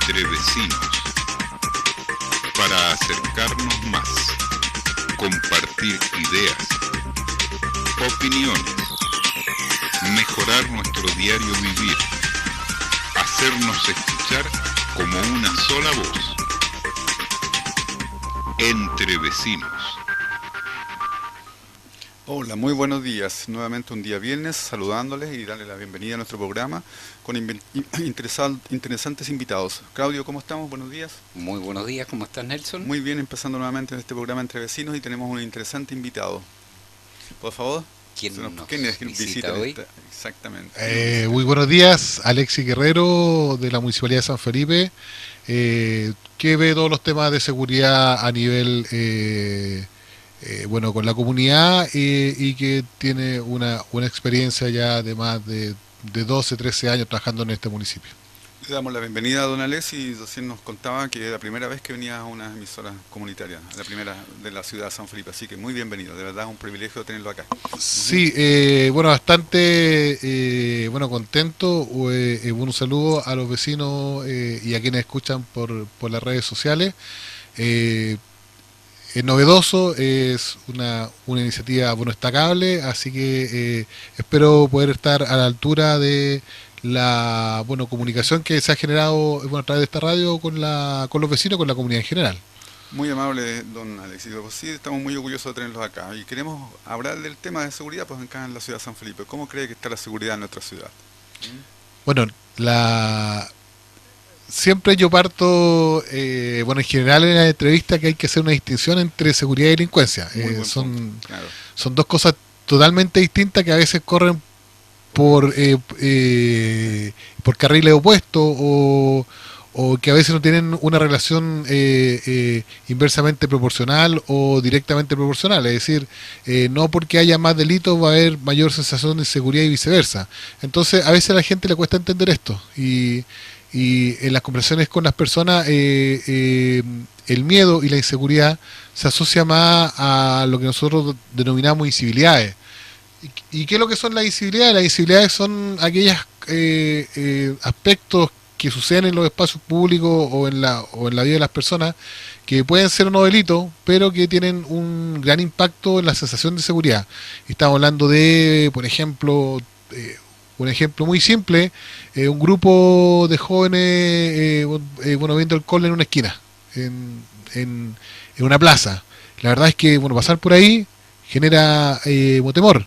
Entre vecinos, para acercarnos más, compartir ideas, opiniones, mejorar nuestro diario vivir, hacernos escuchar como una sola voz. Entre vecinos. Hola, muy buenos días. Nuevamente un día viernes, saludándoles y darles la bienvenida a nuestro programa con interesantes invitados. Claudio, ¿cómo estamos? Buenos días. Muy buenos días, ¿cómo estás, Nelson? Muy bien, empezando nuevamente en este programa Entre Vecinos y tenemos un interesante invitado. Por favor. ¿Quién es visita hoy? Exactamente. Muy buenos días, Alexis Guerrero de la Municipalidad de San Felipe, que ve todos los temas de seguridad a nivel con la comunidad y que tiene una experiencia ya de más de 12, 13 años trabajando en este municipio. Le damos la bienvenida a don Alexis. Recién nos contaba que es la primera vez que venía a una emisora comunitaria, la primera de la ciudad de San Felipe, así que muy bienvenido, de verdad es un privilegio tenerlo acá. Sí, bastante contento. Un saludo a los vecinos y a quienes escuchan por las redes sociales. Es novedoso, es una iniciativa destacable, así que espero poder estar a la altura de la comunicación que se ha generado a través de esta radio con los vecinos, con la comunidad en general. Muy amable, don Alexis. Pues sí, estamos muy orgullosos de tenerlos acá y queremos hablar del tema de seguridad pues acá en la ciudad de San Felipe. ¿Cómo cree que está la seguridad en nuestra ciudad? Bueno, siempre yo parto, en general en la entrevista, que hay que hacer una distinción entre seguridad y delincuencia. Son dos cosas totalmente distintas que a veces corren por carriles opuestos o que a veces no tienen una relación inversamente proporcional o directamente proporcional. Es decir, no porque haya más delitos va a haber mayor sensación de inseguridad y viceversa. Entonces, a veces a la gente le cuesta entender esto y en las conversaciones con las personas el miedo y la inseguridad se asocia más a lo que nosotros denominamos incivilidades. ¿Y qué es lo que son las incivilidades? Las incivilidades son aquellos aspectos que suceden en los espacios públicos o en la vida de las personas que pueden ser no delitos, pero que tienen un gran impacto en la sensación de seguridad. Estamos hablando de, por ejemplo, un ejemplo muy simple, un grupo de jóvenes viendo alcohol en una esquina, en una plaza. La verdad es que pasar por ahí genera temor,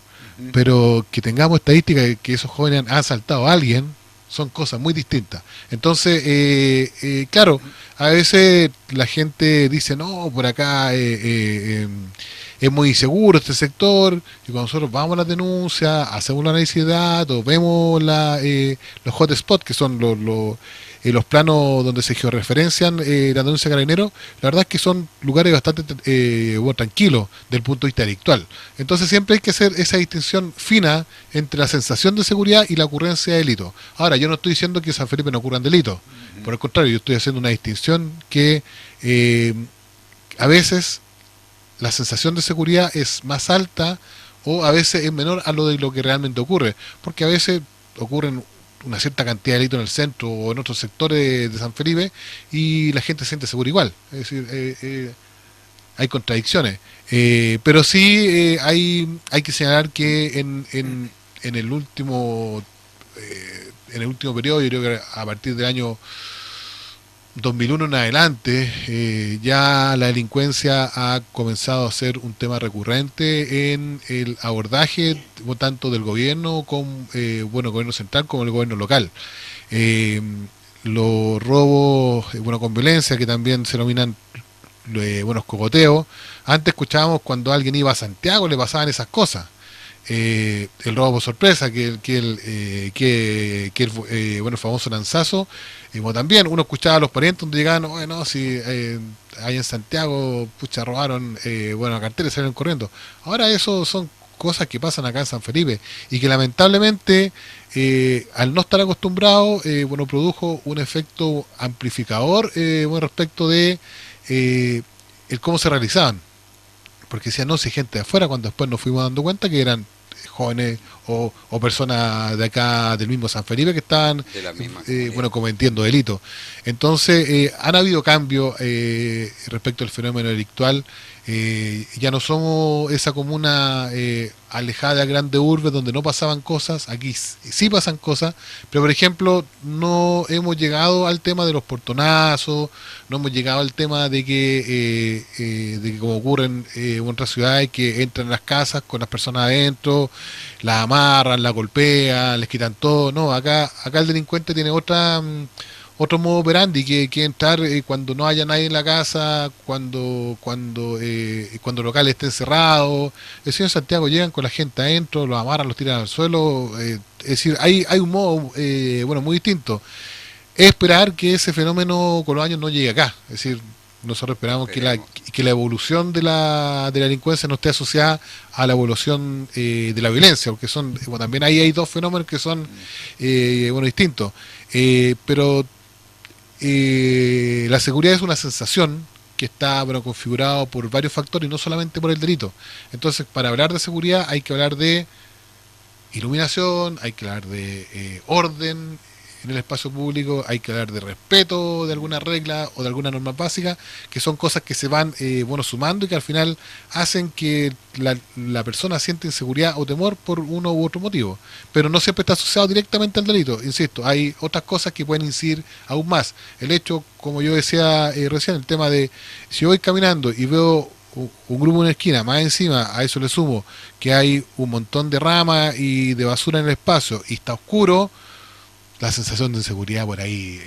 pero que tengamos estadísticas de que esos jóvenes han asaltado a alguien son cosas muy distintas. Entonces, claro, a veces la gente dice, no, por acá es muy inseguro este sector, y cuando nosotros vamos a las denuncias, hacemos un análisis de datos, vemos los hotspots, que son los planos donde se georreferencian la denuncia de Carabineros, la verdad es que son lugares bastante tranquilos desde el punto de vista delictual. Entonces siempre hay que hacer esa distinción fina entre la sensación de seguridad y la ocurrencia de delitos. Ahora, yo no estoy diciendo que en San Felipe no ocurran delitos, por el contrario, yo estoy haciendo una distinción que a veces la sensación de seguridad es más alta o a veces es menor a lo que realmente ocurre, porque a veces ocurren una cierta cantidad de delitos en el centro o en otros sectores de San Felipe y la gente se siente segura igual. Es decir, hay contradicciones. Pero sí hay que señalar que en el último periodo, yo creo que a partir del año 2001 en adelante, ya la delincuencia ha comenzado a ser un tema recurrente en el abordaje tanto del gobierno como gobierno central como el gobierno local. Los robos con violencia, que también se denominan cogoteos. Antes escuchábamos cuando alguien iba a Santiago le pasaban esas cosas. El robo por sorpresa, el famoso lanzazo. También uno escuchaba a los parientes donde llegaban, si ahí en Santiago robaron carteles y salieron corriendo. Ahora eso son cosas que pasan acá en San Felipe y que lamentablemente al no estar acostumbrado produjo un efecto amplificador respecto de el cómo se realizaban. Porque decían, no, si gente de afuera, cuando después nos fuimos dando cuenta que eran jóvenes o personas de acá del mismo San Felipe que están de la misma cometiendo delitos. Entonces han habido cambios respecto al fenómeno delictual. Ya no somos esa comuna alejada de grandes urbes donde no pasaban cosas. Aquí sí pasan cosas, pero por ejemplo no hemos llegado al tema de los portonazos, no hemos llegado al tema de que como ocurren en otras ciudades, que entran en las casas con las personas adentro, las amarran, las golpean, les quitan todo. No, acá el delincuente tiene otro modo operandi, que entrar cuando no haya nadie en la casa, cuando los locales estén cerrados. Es decir, en Santiago llegan con la gente adentro, los amarran, los tiran al suelo. Es decir, hay un modo muy distinto. Es esperar que ese fenómeno con los años no llegue acá. Es decir, nosotros esperamos que la evolución de la delincuencia no esté asociada a la evolución de la violencia, porque también ahí hay dos fenómenos que son distintos. Pero la seguridad es una sensación que está configurado por varios factores y no solamente por el delito. Entonces, para hablar de seguridad hay que hablar de iluminación, hay que hablar de orden en el espacio público, hay que hablar de respeto de alguna regla o de alguna norma básica, que son cosas que se van sumando y que al final hacen que la persona siente inseguridad o temor por uno u otro motivo, pero no siempre está asociado directamente al delito. Insisto, hay otras cosas que pueden incidir aún más. El hecho, como yo decía recién, el tema de si voy caminando y veo un grupo en una esquina, más encima a eso le sumo que hay un montón de ramas y de basura en el espacio y está oscuro, la sensación de inseguridad por ahí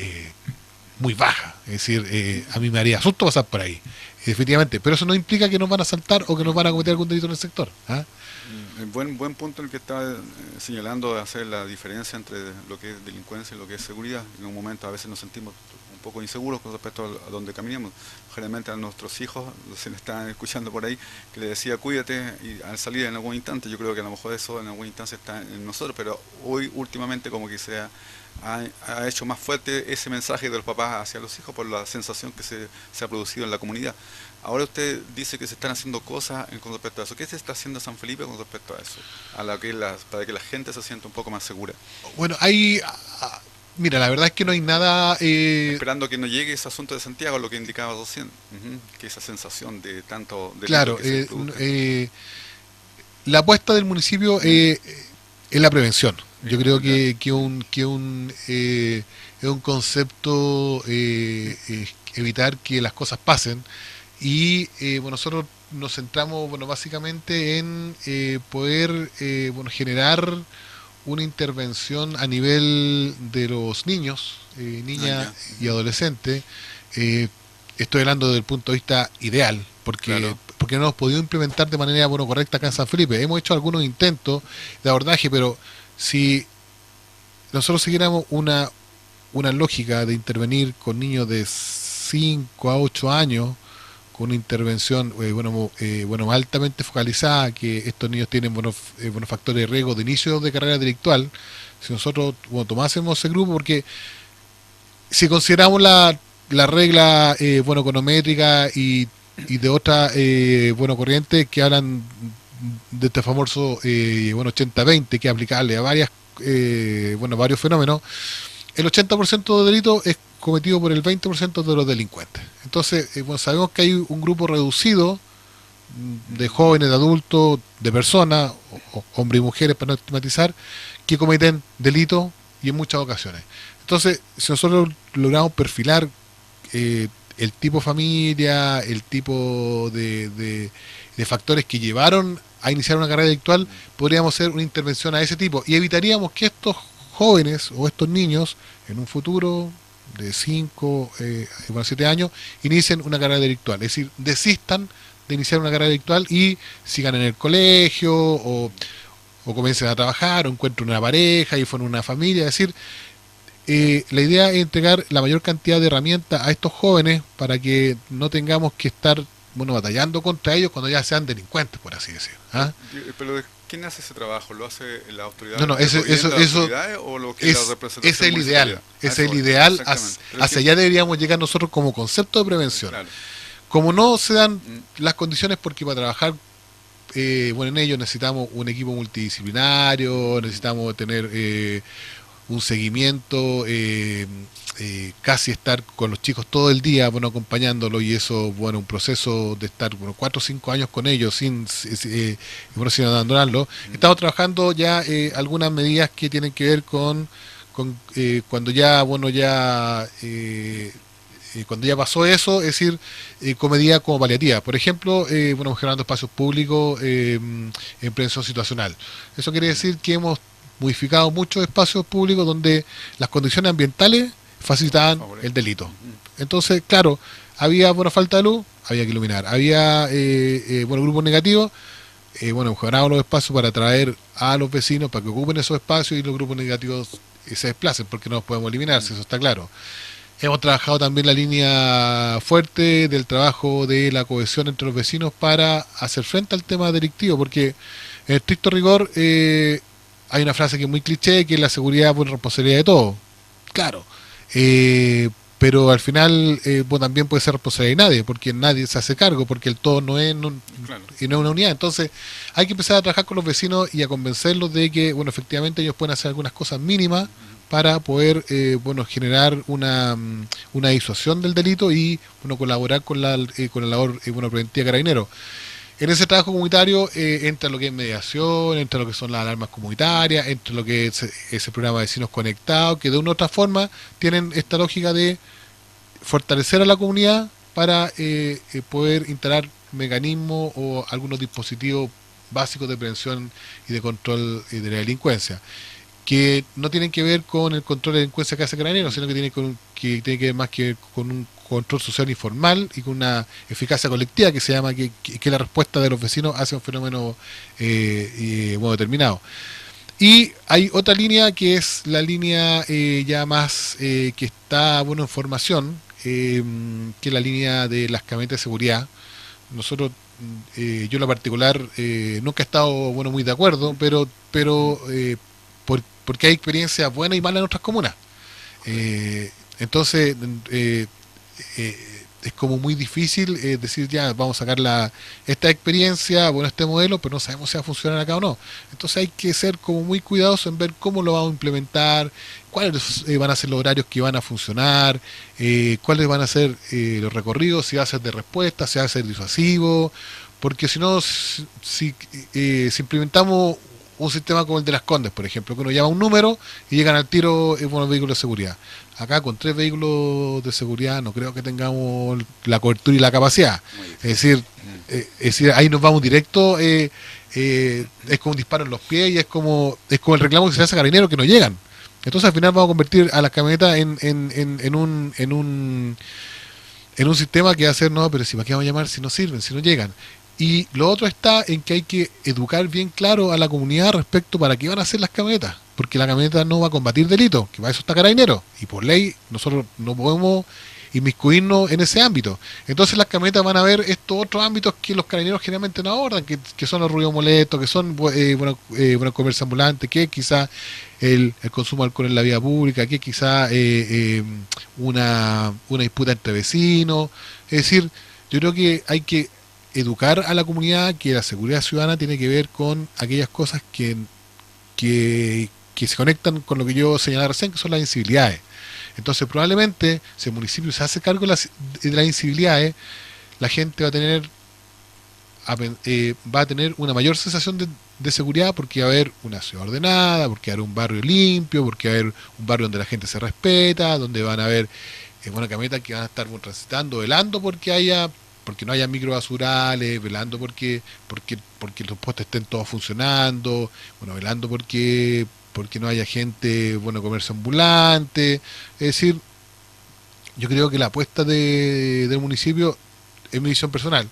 muy baja. Es decir, a mí me haría susto pasar por ahí, definitivamente. Pero eso no implica que nos van a asaltar o que nos van a cometer algún delito en el sector. Buen punto el que está señalando de hacer la diferencia entre lo que es delincuencia y lo que es seguridad. En un momento a veces nos sentimos un poco inseguros con respecto a donde caminamos. Generalmente a nuestros hijos, se le están escuchando por ahí, que le decía cuídate y al salir en algún instante. Yo creo que a lo mejor eso en algún instante está en nosotros, pero hoy últimamente como que ha hecho más fuerte ese mensaje de los papás hacia los hijos por la sensación que se ha producido en la comunidad. Ahora usted dice que se están haciendo cosas con respecto a eso. ¿Qué se está haciendo San Felipe con respecto a eso? Para que la gente se sienta un poco más segura. Bueno, mira, la verdad es que no hay nada... Esperando que no llegue ese asunto de Santiago, lo que indicaba recién, que esa sensación de tanto... Claro, la apuesta del municipio es la prevención. Yo creo que es un concepto evitar que las cosas pasen y nosotros nos centramos básicamente en poder generar una intervención a nivel de los niños, niñas y adolescentes. Estoy hablando desde el punto de vista ideal, porque no hemos podido implementar de manera correcta acá en San Felipe. Hemos hecho algunos intentos de abordaje, pero si nosotros siguiéramos una lógica de intervenir con niños de 5 a 8 años, con una intervención altamente focalizada, que estos niños tienen buenos factores de riesgo de inicio de carrera delictual, si nosotros tomásemos ese grupo, porque si consideramos la regla econométrica y de otra corriente que hablan de este famoso 80-20, que es aplicable a varios fenómenos, el 80% de delitos es cometido por el 20% de los delincuentes. Entonces, sabemos que hay un grupo reducido de jóvenes, de adultos, de personas, hombres y mujeres para no estigmatizar, que cometen delitos y en muchas ocasiones. Entonces, si nosotros logramos perfilar el tipo de familia, el tipo de factores que llevaron a iniciar una carrera delictual, podríamos hacer una intervención a ese tipo y evitaríamos que estos jóvenes o estos niños en un futuro de 5 a 7 años inicien una carrera delictual, es decir, desistan de iniciar una carrera delictual y sigan en el colegio o comiencen a trabajar o encuentren una pareja y formen una familia. Es decir, la idea es entregar la mayor cantidad de herramientas a estos jóvenes para que no tengamos que estar batallando contra ellos cuando ya sean delincuentes, por así decir. Pero ¿quién hace ese trabajo? ¿Lo hace la autoridad? No, eso o lo que es, la representación es el ideal. Es el ideal. Hacia allá deberíamos llegar nosotros como concepto de prevención. Claro. Como no se dan las condiciones, porque para trabajar bueno, en ello necesitamos un equipo multidisciplinario, necesitamos tener un seguimiento, casi estar con los chicos todo el día, bueno, acompañándolos, y eso, bueno, un proceso de estar 4 o 5 años con ellos sin abandonarlo. Estamos trabajando ya algunas medidas que tienen que ver con cuando ya, bueno, cuando ya pasó eso, es decir, con medidas como paliativas. Por ejemplo, bueno, generando espacios públicos en prevención situacional. Eso quiere decir que hemos modificado muchos espacios públicos donde las condiciones ambientales facilitaban el delito. Entonces, claro, había falta de luz, había que iluminar. Había grupos negativos, mejoraban los espacios para atraer a los vecinos para que ocupen esos espacios y los grupos negativos se desplacen, porque no los podemos eliminar, eso está claro. Hemos trabajado también la línea fuerte del trabajo de la cohesión entre los vecinos para hacer frente al tema delictivo, porque en estricto rigor hay una frase que es muy cliché, que la seguridad es responsabilidad de todos. Claro. Pero al final también puede ser responsabilidad de nadie, porque nadie se hace cargo, porque el todo no es, y no es una unidad. Entonces hay que empezar a trabajar con los vecinos y a convencerlos de que, bueno, efectivamente ellos pueden hacer algunas cosas mínimas para poder generar una disuasión del delito y colaborar con la labor preventiva de Carabineros. En ese trabajo comunitario entra lo que es mediación, entra lo que son las alarmas comunitarias, entra lo que es ese programa de vecinos conectados, que de una u otra forma tienen esta lógica de fortalecer a la comunidad para poder instalar mecanismos o algunos dispositivos básicos de prevención y de control de la delincuencia, que no tienen que ver con el control de delincuencia que hace Carabineros, sino que tiene que ver más que con un control social informal y con una eficacia colectiva que se llama que es la respuesta de los vecinos hacia un fenómeno determinado. Y hay otra línea que es la línea ya más que está en formación, que es la línea de las camionetas de seguridad. Nosotros, yo en lo particular nunca he estado muy de acuerdo, pero porque hay experiencias buenas y malas en otras comunas. Entonces es como muy difícil decir ya vamos a sacar esta experiencia, este modelo, pero no sabemos si va a funcionar acá o no. Entonces hay que ser como muy cuidadosos en ver cómo lo vamos a implementar, cuáles van a ser los horarios que van a funcionar, cuáles van a ser los recorridos, si va a ser de respuesta, si va a ser disuasivo, porque si no, si implementamos un sistema como el de Las Condes, por ejemplo, que uno llama un número y llegan al tiro vehículos de seguridad. Acá con 3 vehículos de seguridad no creo que tengamos la cobertura y la capacidad. Es decir, ahí nos vamos directo, es como un disparo en los pies y es como el reclamo que se hace a Carabineros que no llegan. Entonces al final vamos a convertir a las camionetas en un sistema que va a ser, no, pero si para qué vamos a llamar si no sirven, si no llegan. Y lo otro está en que hay que educar bien claro a la comunidad respecto para qué van a hacer las camionetas, porque la camioneta no va a combatir delitos, que para eso está Carabineros, y por ley nosotros no podemos inmiscuirnos en ese ámbito. Entonces las camionetas van a ver estos otros ámbitos que los Carabineros generalmente no abordan, que son los ruidos molestos, que son comercio ambulante, que quizá el consumo de alcohol en la vía pública, que quizá una disputa entre vecinos. Es decir, yo creo que hay que educar a la comunidad que la seguridad ciudadana tiene que ver con aquellas cosas que se conectan con lo que yo señalaba recién, que son las incivilidades. Entonces probablemente si el municipio se hace cargo de las incivilidades, la gente va a tener una mayor sensación de seguridad, porque va a haber una ciudad ordenada, porque va a haber un barrio limpio, porque va a haber un barrio donde la gente se respeta, donde van a haber camionetas que van a estar transitando, velando porque no haya microbasurales, velando porque los postes estén todos funcionando, velando porque no haya gente, comercio ambulante. Es decir, yo creo que la apuesta del municipio es mi visión personal.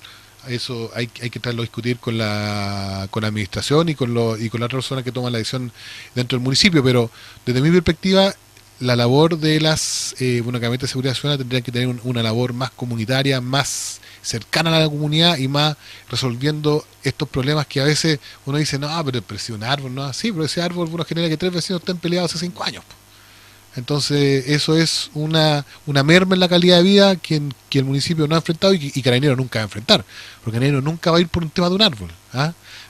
Eso hay que tratarlo a discutir con la administración y con la otra persona que toma la decisión dentro del municipio, pero desde mi perspectiva, la labor de las camionetas de seguridad ciudadana tendría que tener una labor más comunitaria, más cercana a la comunidad y más resolviendo estos problemas que a veces uno dice, no, pero si un árbol, no, sí, pero ese árbol genera que 3 vecinos estén peleados hace 5 años. Entonces eso es una merma en la calidad de vida que el municipio no ha enfrentado y Carabineros nunca va a enfrentar, porque Carabineros nunca va a ir por un tema de un árbol.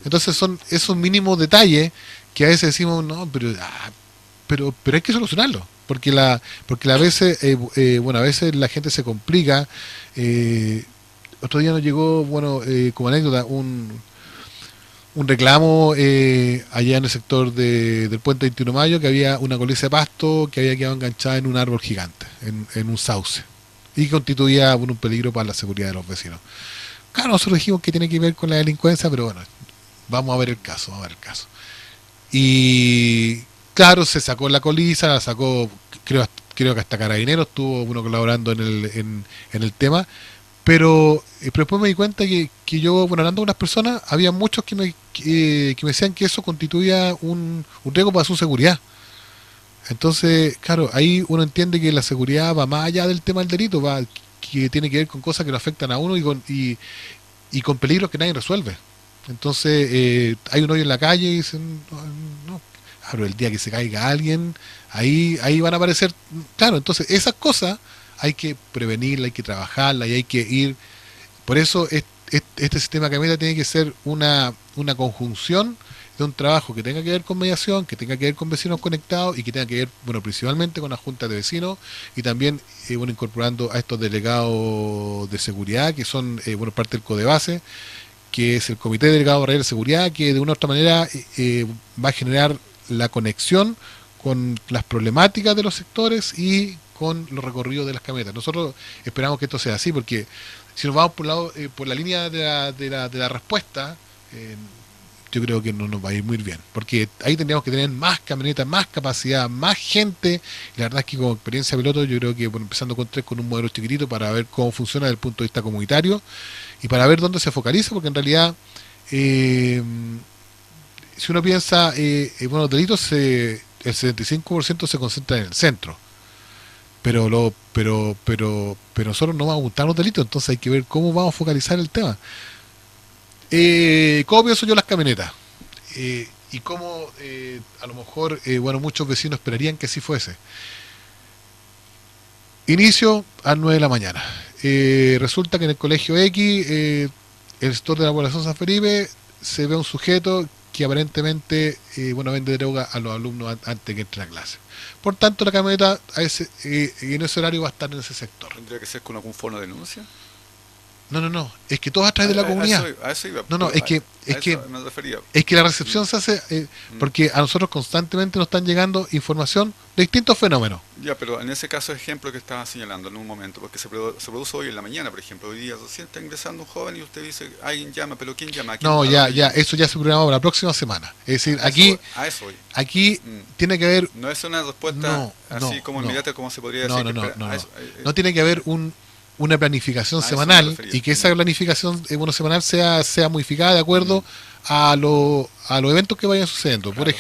Entonces son esos mínimos detalles que a veces decimos, no, pero hay que solucionarlo. Porque a veces, a veces la gente se complica. Otro día nos llegó, como anécdota, un reclamo allá en el sector del puente 21 de Mayo, que había una colisa de pasto que había quedado enganchada en un árbol gigante, en un sauce, y constituía un peligro para la seguridad de los vecinos. Claro, nosotros dijimos que tiene que ver con la delincuencia, pero bueno, vamos a ver el caso. Y claro, se sacó la colisa, la sacó, creo que hasta Carabineros estuvo colaborando en el tema. Pero después me di cuenta que yo, hablando con unas personas, había muchos que me decían que eso constituía un riesgo para su seguridad. Entonces, claro, ahí uno entiende que la seguridad va más allá del tema del delito, que tiene que ver con cosas que lo afectan a uno y con peligros que nadie resuelve. Entonces, hay un hoyo en la calle y dicen, no, claro, el día que se caiga alguien, ahí van a aparecer, claro, entonces esas cosas hay que prevenirla, hay que trabajarla y hay que ir. Por eso este sistema Cameta tiene que ser una conjunción de un trabajo que tenga que ver con mediación, que tenga que ver con vecinos conectados y que tenga que ver, principalmente con las juntas de vecinos y también, incorporando a estos delegados de seguridad que son, parte del CODEBASE, que es el Comité Delegado de Barrera de Seguridad, que de una u otra manera va a generar la conexión con las problemáticas de los sectores y con los recorridos de las camionetas. Nosotros esperamos que esto sea así, porque si nos vamos por la línea de la respuesta, yo creo que no nos va a ir muy bien, porque ahí tendríamos que tener más camionetas, más capacidad, más gente. Y la verdad es que como experiencia piloto, yo creo que empezando con un modelo chiquitito para ver cómo funciona desde el punto de vista comunitario y para ver dónde se focaliza, porque en realidad si uno piensa, los delitos, el 75% se concentra en el centro. Pero nosotros no vamos a gustar los delitos, entonces hay que ver cómo vamos a focalizar el tema. ¿Cómo pienso yo las camionetas? Y cómo a lo mejor muchos vecinos esperarían que así fuese. Inicio a las 9 de la mañana. Resulta que en el colegio X, el sector de la población San Felipe, se ve un sujeto que aparentemente vende droga a los alumnos antes que entren a clase. Por tanto, la camioneta en ese horario va a estar en ese sector. ¿Tendría que ser con algún fono de denuncia? No, es que todo a través de la comunidad. A eso iba. Es que la recepción se hace porque a nosotros constantemente nos están llegando información de distintos fenómenos. Ya, pero en ese caso ejemplo que estaba señalando en un momento, porque se produce hoy en la mañana, por ejemplo, hoy día recién está ingresando un joven y usted dice, alguien llama, pero ¿quién llama? Eso ya se programó para la próxima semana. Es decir, aquí tiene que haber... No es una respuesta como inmediata como se podría decir. No tiene que haber una planificación semanal y que esa planificación semanal sea modificada de acuerdo a los eventos que vayan sucediendo. Claro.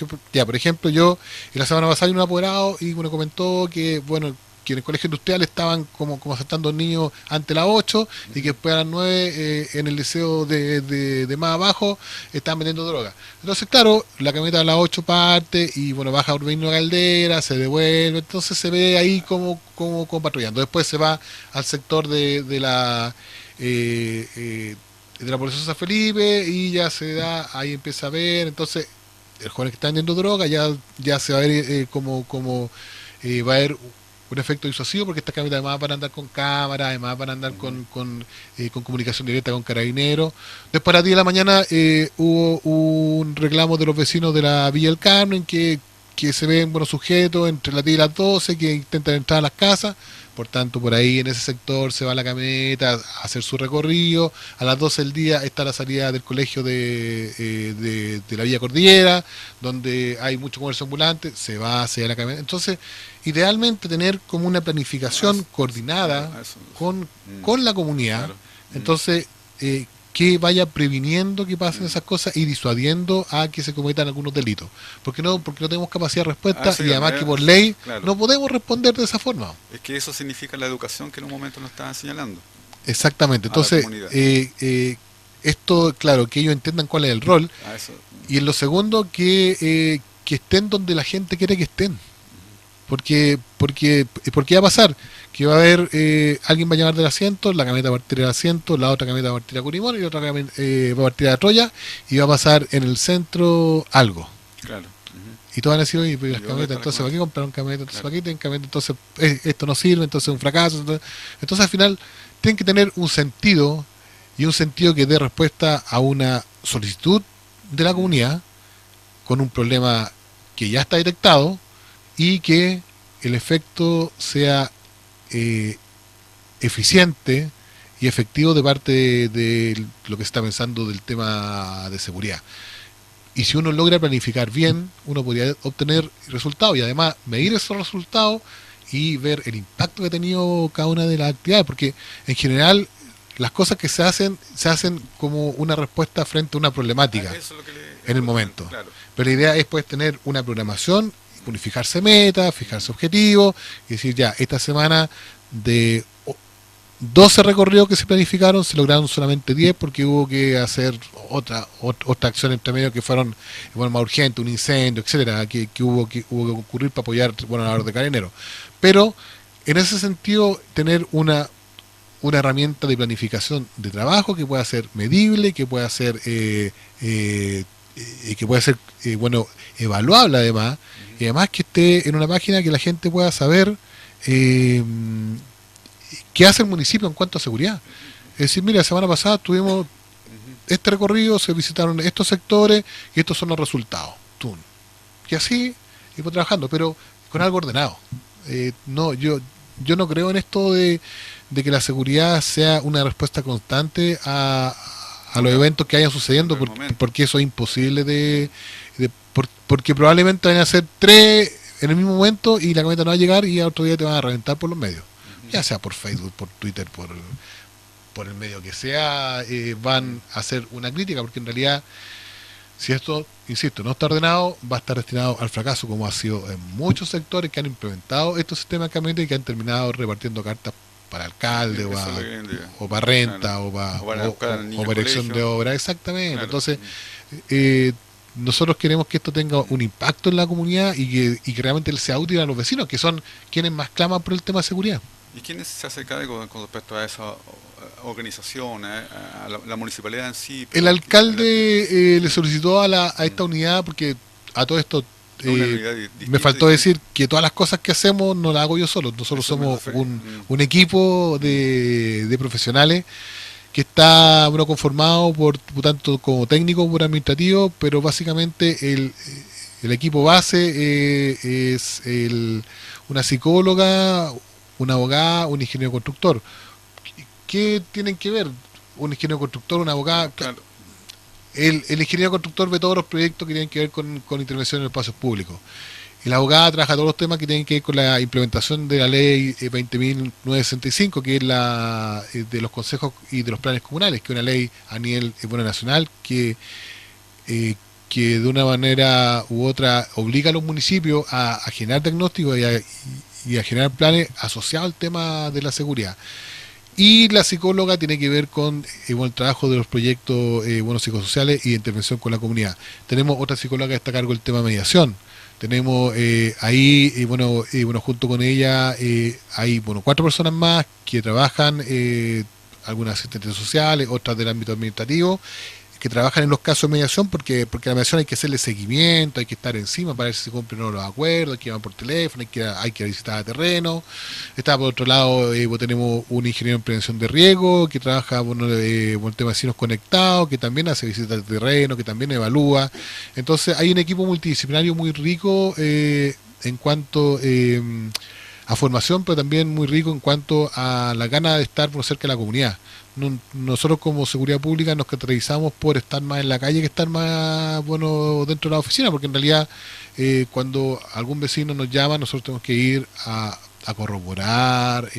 Por ejemplo, yo en la semana pasada hay un apoderado y comentó que que en el colegio industrial estaban como aceptando niños ante las 8 y que después a las 9 en el liceo de más abajo estaban vendiendo droga. Entonces, claro, la camioneta a las 8 parte y baja a Urbino Caldera, se devuelve, entonces se ve ahí como patrullando. Después se va al sector de la población San Felipe y ya se da, ahí empieza a ver, entonces el joven que está vendiendo droga ya se va a ver va a haber un efecto disuasivo, porque estas camionetas además van a andar con cámara, además van a andar con comunicación directa con Carabineros. Después a las 10 de la mañana hubo un reclamo de los vecinos de la Villa del Carmen que se ven sujetos entre las 10 y las 12 que intentan entrar a las casas. Por tanto, por ahí en ese sector se va la camioneta a hacer su recorrido. A las 12 del día está la salida del colegio de la Villa Cordillera, donde hay mucho comercio ambulante, se va hacia la camioneta. Entonces, idealmente tener como una planificación coordinada con la comunidad. Claro. Entonces, que vaya previniendo que pasen esas cosas y disuadiendo a que se cometan algunos delitos. Porque no tenemos capacidad de respuesta y además que por ley no podemos responder de esa forma. Es que eso significa la educación que en un momento nos estaban señalando. Exactamente. Entonces, esto, claro, que ellos entiendan cuál es el rol. Y en lo segundo, que estén donde la gente quiere que estén. Porque va a pasar que va a haber, alguien va a llamar del asiento, la camioneta va a partir del asiento, la otra camioneta va a partir a Curimón y la otra camioneta va a partir a Troya, y va a pasar en el centro algo. Claro. Y todos van a decir, oye, pues las camionetas, entonces ¿para qué compraron camionetas? Entonces, ¿para qué tienen camionetas? Entonces, esto no sirve, entonces es un fracaso. Entonces al final tienen que tener un sentido, y un sentido que dé respuesta a una solicitud de la comunidad con un problema que ya está detectado, y que el efecto sea eficiente y efectivo de parte de lo que se está pensando del tema de seguridad. Y si uno logra planificar bien, uno podría obtener resultados y además medir esos resultados y ver el impacto que ha tenido cada una de las actividades, porque en general las cosas que se hacen como una respuesta frente a una problemática en el momento. Claro. Pero la idea es pues tener una programación, unificarse metas, fijarse objetivos y decir ya, esta semana de 12 recorridos que se planificaron, se lograron solamente 10 porque hubo que hacer otra acción entre medio que fueron más urgentes, un incendio, etcétera, que hubo que ocurrir para apoyar a la Orden de Carabineros. Pero en ese sentido, tener una herramienta de planificación de trabajo que pueda ser medible, que pueda ser evaluable además, y además que esté en una página que la gente pueda saber qué hace el municipio en cuanto a seguridad. Es decir, mira, la semana pasada tuvimos este recorrido, se visitaron estos sectores y estos son los resultados. ¡Tum! Y así, y fue trabajando, pero con algo ordenado. Yo no creo en esto de que la seguridad sea una respuesta constante a los eventos que vayan sucediendo, porque eso es imposible porque probablemente van a ser 3 en el mismo momento y la camioneta no va a llegar y al otro día te van a reventar por los medios. Ya sea por Facebook, por Twitter, por el medio que sea, van a hacer una crítica, porque en realidad, si esto, insisto, no está ordenado, va a estar destinado al fracaso, como ha sido en muchos sectores que han implementado estos sistemas de camionetas y que han terminado repartiendo cartas para alcalde, o para renta, o para elección de obra, exactamente. Claro. Entonces, nosotros queremos que esto tenga un impacto en la comunidad y que realmente sea útil a los vecinos, que son quienes más claman por el tema de seguridad. ¿Y quiénes se hace cargo con respecto a esa organización, a la municipalidad en sí? El alcalde le solicitó a esta unidad, porque a todo esto me faltó decir que todas las cosas que hacemos no las hago yo solo. Nosotros somos un equipo de profesionales que está conformado por tanto como técnico como por administrativo, pero básicamente el equipo base es una psicóloga, un abogado, un ingeniero constructor. ¿Qué tienen que ver un ingeniero constructor, un abogado? Claro. El ingeniero constructor ve todos los proyectos que tienen que ver con intervención en espacios públicos. Y la abogada trabaja todos los temas que tienen que ver con la implementación de la ley 20.965, que es la de los consejos y de los planes comunales, que es una ley a nivel nacional que de una manera u otra obliga a los municipios a generar diagnósticos y a generar planes asociados al tema de la seguridad. Y la psicóloga tiene que ver con el trabajo de los proyectos psicosociales y de intervención con la comunidad. Tenemos otra psicóloga que está a cargo del tema de mediación. Tenemos ahí, junto con ella hay 4 personas más que trabajan, algunas asistentes sociales, otras del ámbito administrativo, que trabajan en los casos de mediación, porque la mediación hay que hacerle seguimiento, hay que estar encima para ver si se cumplen o no los acuerdos, hay que llamar por teléfono, hay que visitar a terreno. Está por otro lado, tenemos un ingeniero en prevención de riesgo que trabaja con el tema de vecinos conectados, que también hace visitas de terreno, que también evalúa. Entonces hay un equipo multidisciplinario muy rico en cuanto a formación, pero también muy rico en cuanto a la gana de estar por cerca de la comunidad. Nosotros como seguridad pública nos caracterizamos por estar más en la calle que estar más dentro de la oficina, porque en realidad cuando algún vecino nos llama, nosotros tenemos que ir a corroborar,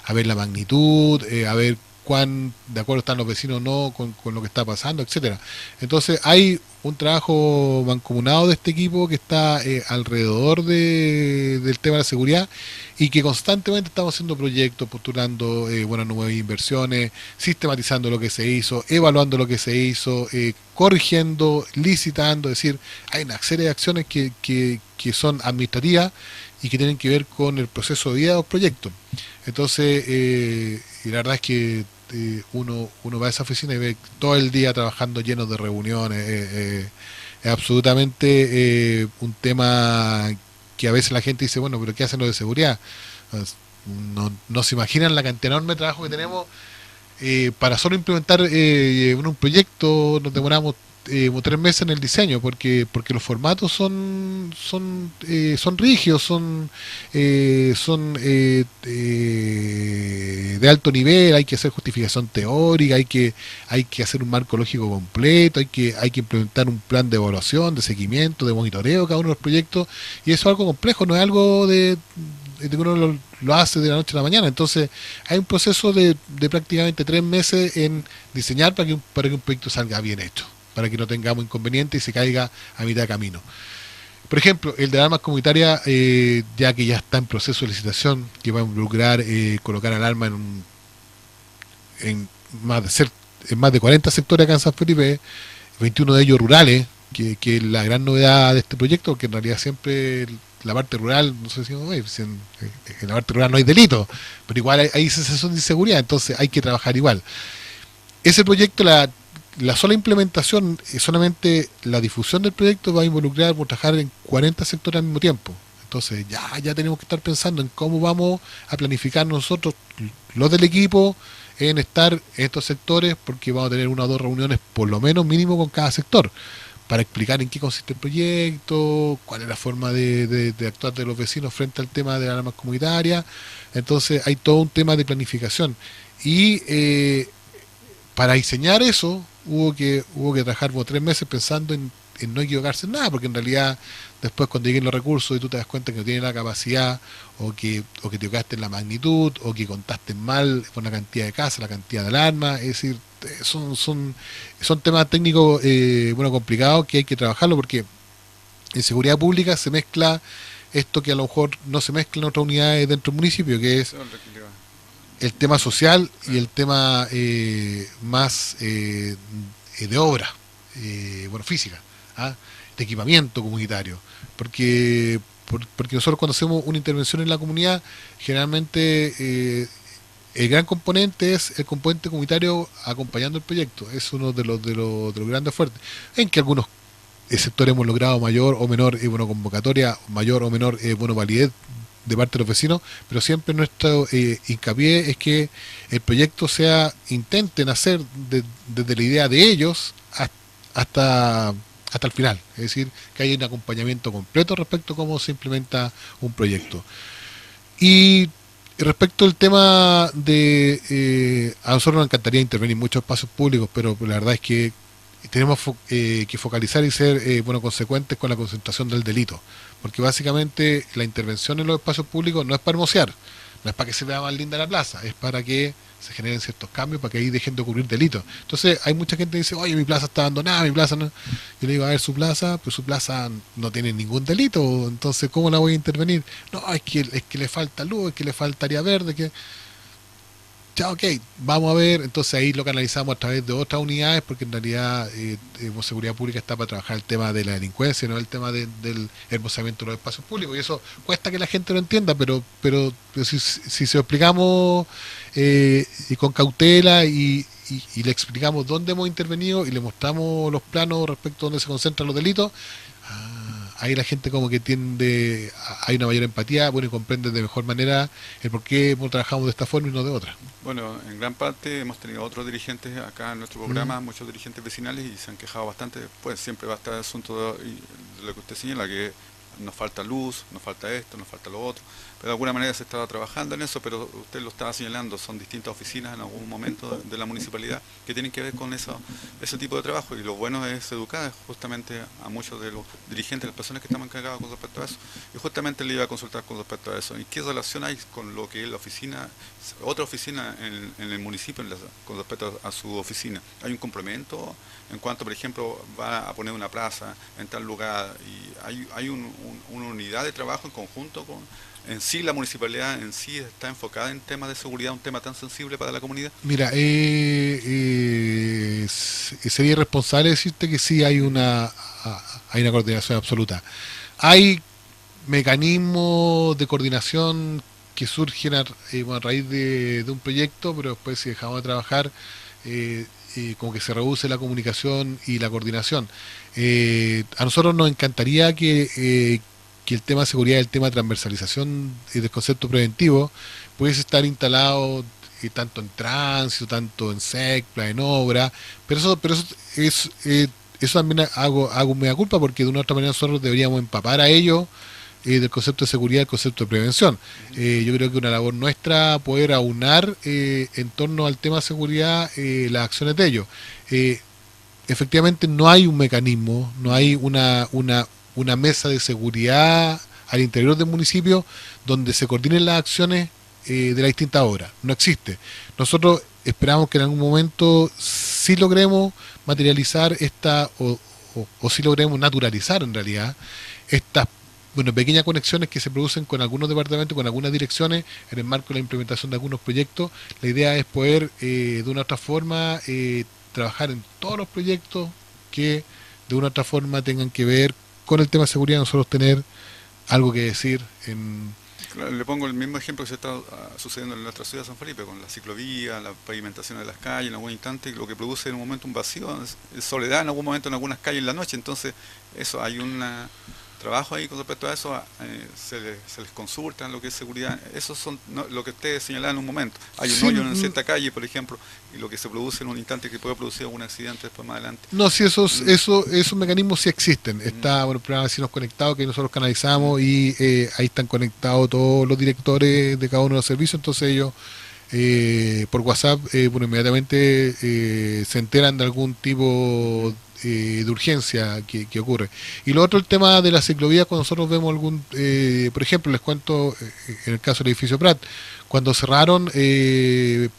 a ver la magnitud, a ver cuán de acuerdo están los vecinos o no con lo que está pasando, etcétera. Entonces hay un trabajo mancomunado de este equipo que está alrededor del tema de la seguridad, y que constantemente estamos haciendo proyectos, postulando nuevas inversiones, sistematizando lo que se hizo, evaluando lo que se hizo, corrigiendo, licitando. Es decir, hay una serie de acciones que son administrativas, y que tienen que ver con el proceso de vida de los proyectos. Entonces, y la verdad es que uno va a esa oficina y ve todo el día trabajando lleno de reuniones. Es absolutamente un tema que a veces la gente dice, bueno, pero ¿qué hacen los de seguridad? No se imaginan la cantidad enorme de trabajo que tenemos. Para solo implementar un proyecto nos demoramos 3 meses en el diseño, porque los formatos son rígidos, son de alto nivel. Hay que hacer justificación teórica, hay que hacer un marco lógico completo, hay que implementar un plan de evaluación, de seguimiento, de monitoreo cada uno de los proyectos, y eso es algo complejo, no es algo de que uno lo hace de la noche a la mañana. Entonces hay un proceso de prácticamente 3 meses en diseñar para que un proyecto salga bien hecho, para que no tengamos inconvenientes y se caiga a mitad de camino. Por ejemplo, el de alarmas comunitarias, ya que ya está en proceso de licitación, que va a involucrar colocar alarma en más de 40 sectores acá en San Felipe, 21 de ellos rurales, que es la gran novedad de este proyecto, porque en realidad siempre la parte rural, no sé si en la parte rural no hay delito, pero igual hay sensación de inseguridad, entonces hay que trabajar igual. Ese proyecto, la sola implementación, solamente la difusión del proyecto va a involucrar trabajar en 40 sectores al mismo tiempo. Entonces ya tenemos que estar pensando en cómo vamos a planificar nosotros, los del equipo, en estar en estos sectores, porque vamos a tener 1 o 2 reuniones por lo menos mínimo con cada sector, para explicar en qué consiste el proyecto, cuál es la forma de actuar de los vecinos frente al tema de las alarmas comunitarias. Entonces hay todo un tema de planificación. Y para diseñar eso hubo que trabajar por 3 meses pensando en no equivocarse en nada, porque en realidad después cuando lleguen los recursos y tú te das cuenta que no tienes la capacidad, o que te equivocaste en la magnitud, o que contaste mal por la cantidad de casas, la cantidad de alarmas, es decir, son temas técnicos complicados, que hay que trabajarlo, porque en seguridad pública se mezcla esto que a lo mejor no se mezcla en otras unidades dentro del municipio, que es el tema social y el tema más de obra, física, de equipamiento comunitario, porque nosotros cuando hacemos una intervención en la comunidad, generalmente el gran componente es el componente comunitario acompañando el proyecto. Es uno de los grandes fuertes, en que algunos sectores hemos logrado mayor o menor convocatoria, mayor o menor validez de parte de los vecinos, pero siempre nuestro hincapié es que el proyecto intenten hacer desde la idea de ellos hasta el final, es decir, que haya un acompañamiento completo respecto a cómo se implementa un proyecto. Y respecto al tema de a nosotros nos encantaría intervenir en muchos espacios públicos, pero la verdad es que tenemos que focalizar y ser consecuentes con la concentración del delito, porque básicamente la intervención en los espacios públicos no es para hermosear, no es para que se vea más linda la plaza, es para que se generen ciertos cambios, para que ahí dejen de ocurrir delitos. Entonces hay mucha gente que dice, oye, mi plaza está abandonada, mi plaza no. Yo le digo, a ver, su plaza no tiene ningún delito, entonces ¿cómo la voy a intervenir? No, es que le falta luz, es que le falta área verde, que ya, ok, vamos a ver. Entonces ahí lo canalizamos a través de otras unidades, porque en realidad seguridad pública está para trabajar el tema de la delincuencia, no el tema del hermoseamiento de los espacios públicos, y eso cuesta que la gente lo entienda, pero si se lo explicamos con cautela y le explicamos dónde hemos intervenido y le mostramos los planos respecto a dónde se concentran los delitos, ahí la gente como que hay una mayor empatía, y comprende de mejor manera el por qué trabajamos de esta forma y no de otra. Bueno, en gran parte hemos tenido otros dirigentes acá en nuestro programa, muchos dirigentes vecinales, y se han quejado bastante. Pues siempre va a estar el asunto de lo que usted señala, que nos falta luz, nos falta esto, nos falta lo otro, pero de alguna manera se estaba trabajando en eso, pero usted lo estaba señalando, son distintas oficinas en algún momento de la municipalidad que tienen que ver con ese tipo de trabajo, y lo bueno es educar justamente a muchos de los dirigentes, las personas que estamos encargadas con respecto a eso, y justamente le iba a consultar con respecto a eso, ¿y qué relación hay con lo que es la oficina, otra oficina en el municipio con respecto a su oficina? ¿Hay un complemento en cuanto, por ejemplo, va a poner una plaza en tal lugar, y hay una unidad de trabajo en conjunto en sí la municipalidad en sí está enfocada en temas de seguridad, un tema tan sensible para la comunidad? Mira, sería irresponsable decirte que sí hay una coordinación absoluta. Hay mecanismos de coordinación que surgen a raíz de un proyecto, pero después si dejamos de trabajar, como que se reduce la comunicación y la coordinación. A nosotros nos encantaría que el tema de seguridad, el tema de transversalización del concepto preventivo, pudiese estar instalado tanto en tránsito, tanto en SECPLA, en obra, pero eso también hago mea culpa, porque de una u otra manera nosotros deberíamos empapar a ellos del concepto de seguridad, del concepto de prevención. Yo creo que una labor nuestra poder aunar en torno al tema de seguridad las acciones de ellos. Efectivamente no hay un mecanismo, no hay una mesa de seguridad al interior del municipio donde se coordinen las acciones de las distintas obras. No existe. Nosotros esperamos que en algún momento sí logremos materializar o sí logremos naturalizar en realidad estas pequeñas conexiones que se producen con algunos departamentos, con algunas direcciones, en el marco de la implementación de algunos proyectos. La idea es poder, de una u otra forma, trabajar en todos los proyectos que de una u otra forma tengan que ver con el tema de seguridad, nosotros tener algo que decir en... Claro, le pongo el mismo ejemplo que se está sucediendo en nuestra ciudad de San Felipe, con la ciclovía, la pavimentación de las calles, en algún instante, lo que produce en un momento un vacío, soledad en algún momento en algunas calles en la noche. Entonces, eso, hay un trabajo ahí con respecto a eso, se les consulta en lo que es seguridad. Eso son lo que ustedes señalaban en un momento. Hay un hoyo en cierta calle, por ejemplo, y lo que se produce en un instante que puede producir algún accidente después más adelante. No, sí, esos mecanismos sí existen. Está el programa de vecinos conectados que nosotros canalizamos y ahí están conectados todos los directores de cada uno de los servicios, entonces ellos por WhatsApp inmediatamente se enteran de algún tipo de urgencia que ocurre. Y lo otro, el tema de la ciclovía, cuando nosotros vemos por ejemplo, les cuento en el caso del edificio Prat, cuando cerraron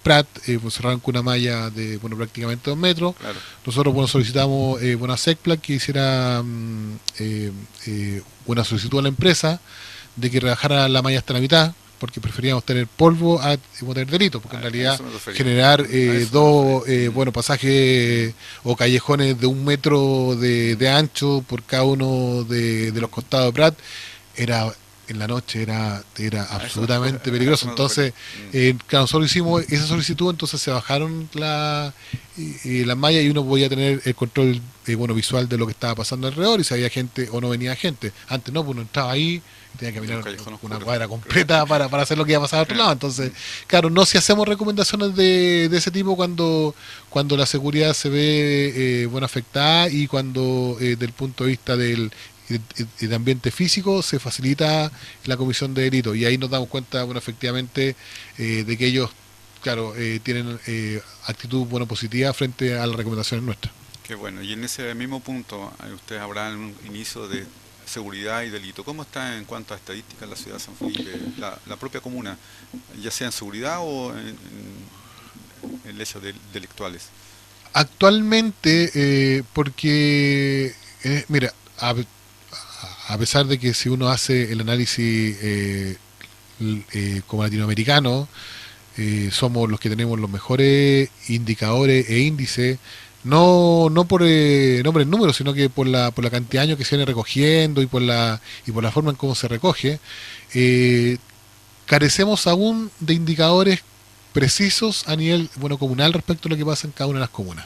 Prat, pues cerraron con una malla de prácticamente 2 metros. Claro. Nosotros solicitamos a SECPLA que hiciera una solicitud a la empresa de que rebajara la malla hasta la mitad, porque preferíamos tener polvo a tener delito, porque en realidad generar dos pasajes o callejones de 1 metro de ancho por cada uno de los costados de Prat en la noche era absolutamente peligroso. Entonces, nosotros hicimos esa solicitud, entonces se bajaron las mallas y uno podía tener el control visual de lo que estaba pasando alrededor, y si había gente o no venía gente. Antes no, pues uno entraba ahí y tenía que caminar una cuadra completa para hacer lo que iba a pasar al otro lado. Entonces, claro, no si hacemos recomendaciones de ese tipo cuando la seguridad se ve afectada, y cuando desde el punto de vista del ambiente físico se facilita la comisión de delitos, y ahí nos damos cuenta efectivamente de que ellos tienen actitud positiva frente a las recomendaciones nuestras. Qué bueno. Y en ese mismo punto ustedes habrán un inicio de seguridad y delito. ¿Cómo está en cuanto a estadísticas la ciudad de San Felipe, la propia comuna, ya sea en seguridad o en hechos delictuales? Actualmente, porque mira, a pesar de que si uno hace el análisis como latinoamericano, somos los que tenemos los mejores indicadores e índices, no por el número, sino que por la cantidad de años que se viene recogiendo y por la forma en cómo se recoge, carecemos aún de indicadores precisos a nivel comunal respecto a lo que pasa en cada una de las comunas.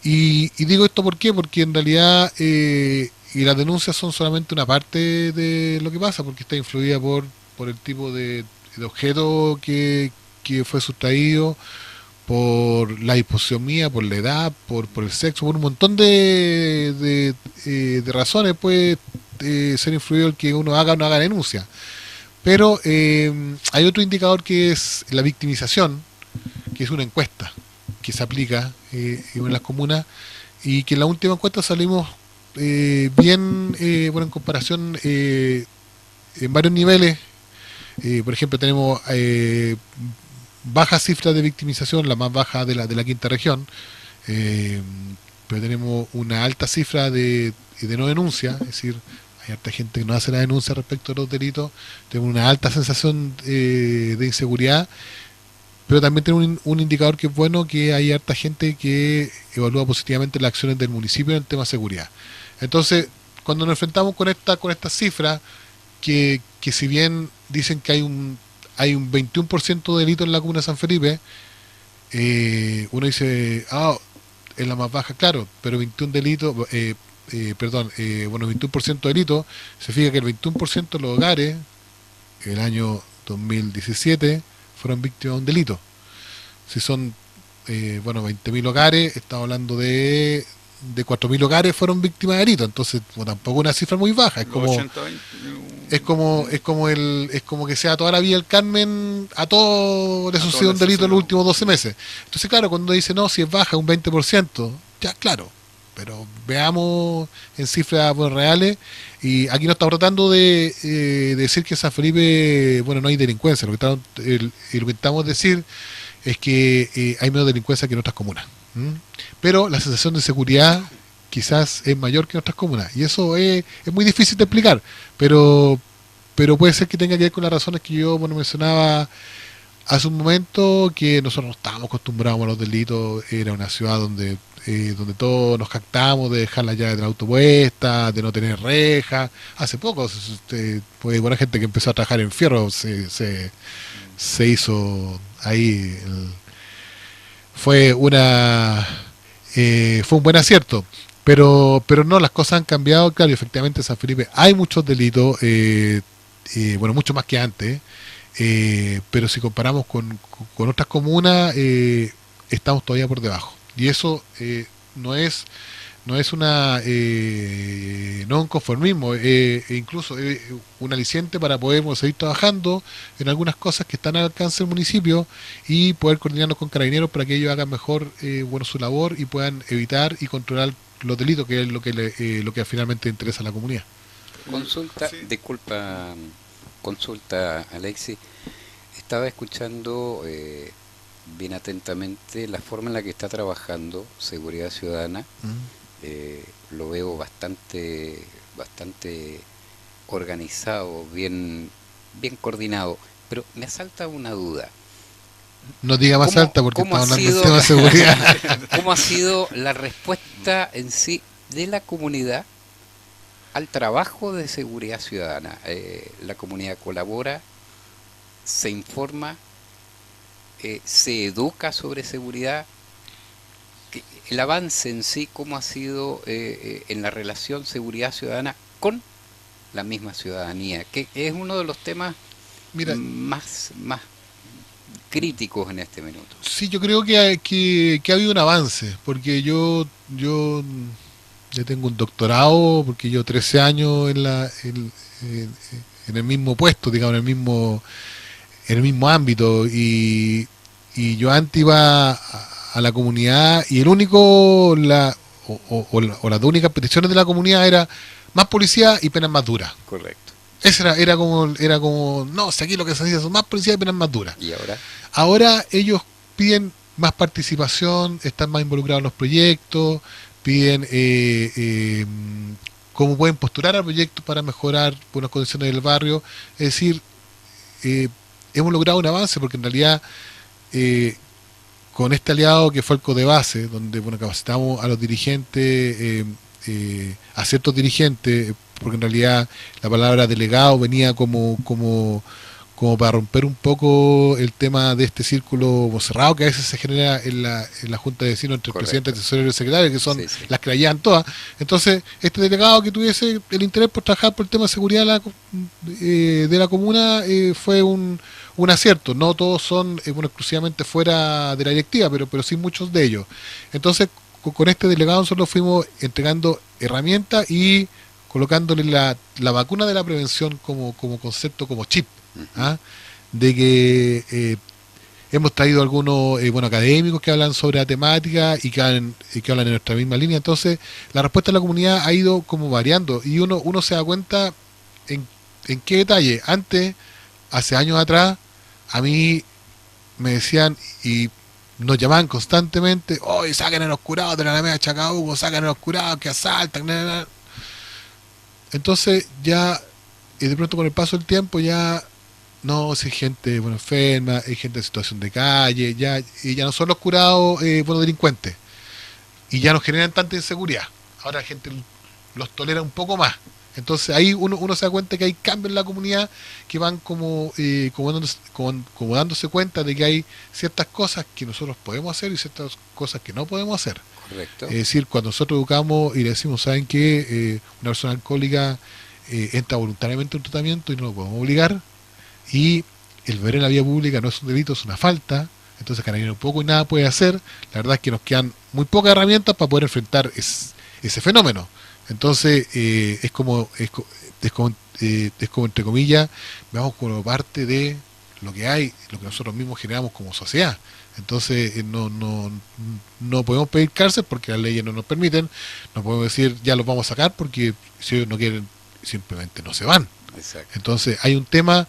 Y digo esto ¿por qué? Porque en realidad y las denuncias son solamente una parte de lo que pasa, porque está influida por el tipo de objeto que fue sustraído, por la disposición mía, por la edad, por el sexo, por un montón de razones puede ser influido el que uno haga o no haga denuncia. Pero hay otro indicador que es la victimización, que es una encuesta que se aplica en las comunas, y que en la última encuesta salimos bien en comparación en varios niveles. Por ejemplo, tenemos bajas cifras de victimización, la más baja de la quinta región, pero tenemos una alta cifra de no denuncia, es decir, hay harta gente que no hace la denuncia respecto a los delitos. Tenemos una alta sensación de inseguridad, pero también tenemos un indicador que es bueno, que hay harta gente que evalúa positivamente las acciones del municipio en el tema de seguridad. Entonces, cuando nos enfrentamos con estas cifras, que si bien dicen que hay un 21% de delito en la comuna de San Felipe, uno dice, es la más baja, claro, pero 21 delitos, 21% de delito, se fija que el 21% de los hogares, el año 2017, fueron víctimas de un delito. Si son 20.000 hogares, estamos hablando de 4.000 hogares fueron víctimas de delito, entonces tampoco una cifra muy baja, es como que sea toda la Villa del Carmen, a todo le sucedió un delito en los últimos 12 meses. Entonces, claro, cuando dice no, si es baja un 20%, ya claro, pero veamos en cifras reales, y aquí no estamos tratando de decir que en San Felipe no hay delincuencia, lo que intentamos decir es que hay menos delincuencia que en otras comunas. Pero la sensación de seguridad quizás es mayor que en otras comunas, y eso es muy difícil de explicar, pero puede ser que tenga que ver con las razones que yo mencionaba hace un momento, que nosotros no estábamos acostumbrados a los delitos. Era una ciudad donde todos nos jactamos de dejar la llave del auto puesta, de no tener rejas. Hace poco pues buena gente que empezó a trabajar en fierro se hizo ahí fue un buen acierto, pero no, las cosas han cambiado. Claro, y efectivamente en San Felipe hay muchos delitos, mucho más que antes, pero si comparamos con otras comunas, estamos todavía por debajo, y eso no es un conformismo, incluso un aliciente para poder seguir trabajando en algunas cosas que están al alcance del municipio y poder coordinarnos con Carabineros para que ellos hagan mejor su labor y puedan evitar y controlar los delitos, que es lo que finalmente interesa a la comunidad. Consulta, Alexis. Estaba escuchando bien atentamente la forma en la que está trabajando Seguridad Ciudadana. Lo veo bastante organizado, bien coordinado, pero me asalta una duda. No diga más alta porque estamos hablando del tema de seguridad. ¿Cómo ha sido la respuesta en sí de la comunidad al trabajo de Seguridad Ciudadana? La comunidad colabora, se informa, se educa sobre seguridad. El avance en sí, ¿cómo ha sido en la relación Seguridad Ciudadana con la misma ciudadanía? Que es uno de los temas más críticos en este minuto. Sí, yo creo que ha habido un avance, porque yo ya tengo un doctorado, porque yo 13 años en el mismo puesto, digamos, en el mismo ámbito, y yo antes iba a la comunidad, y las únicas peticiones de la comunidad era más policía y penas más duras. Correcto. Esa era como, no, si aquí lo que se dice son más policía y penas más duras. ¿Y ahora? Ahora ellos piden más participación, están más involucrados en los proyectos, piden cómo pueden postular a proyectos para mejorar buenas condiciones del barrio. Es decir, hemos logrado un avance, porque en realidad con este aliado que fue el Codebase, donde capacitamos a los dirigentes, a ciertos dirigentes, porque en realidad la palabra delegado venía como para romper un poco el tema de este círculo cerrado que a veces se genera en la Junta de Vecinos entre el presidente, el tesorero y el secretario, que son las que la llevan todas. Entonces, este delegado que tuviese el interés por trabajar por el tema de seguridad de la comuna fue un acierto. No todos son exclusivamente fuera de la directiva, pero sí muchos de ellos. Entonces, con este delegado nosotros fuimos entregando herramientas y colocándole la vacuna de la prevención como concepto, como chip. De que hemos traído algunos académicos que hablan sobre la temática y que hablan en nuestra misma línea. Entonces la respuesta de la comunidad ha ido como variando, y uno se da cuenta en qué detalle. Antes, hace años atrás, a mí me decían y nos llamaban constantemente: hoy saquen a los curados de la Alameda Chacabuco, saquen a los curados que asaltan. Entonces ya de pronto, con el paso del tiempo, ya no, si hay gente enferma, hay gente en situación de calle, y ya no son los curados delincuentes, y ya no generan tanta inseguridad. Ahora la gente los tolera un poco más, Entonces ahí uno se da cuenta que hay cambios en la comunidad que van como dándose cuenta de que hay ciertas cosas que nosotros podemos hacer y ciertas cosas que no podemos hacer. Correcto. Es decir, cuando nosotros educamos y le decimos, ¿saben qué? Una persona alcohólica entra voluntariamente en un tratamiento y no lo podemos obligar, y el beber en la vía pública no es un delito, es una falta. Entonces Carabineros poco y nada puede hacer. La verdad es que nos quedan muy pocas herramientas para poder enfrentar ese fenómeno. Entonces es como entre comillas, veamos como parte de lo que hay, lo que nosotros mismos generamos como sociedad. Entonces no podemos pedir cárcel porque las leyes no nos permiten, no podemos decir ya los vamos a sacar porque si ellos no quieren simplemente no se van. Exacto. Entonces hay un tema,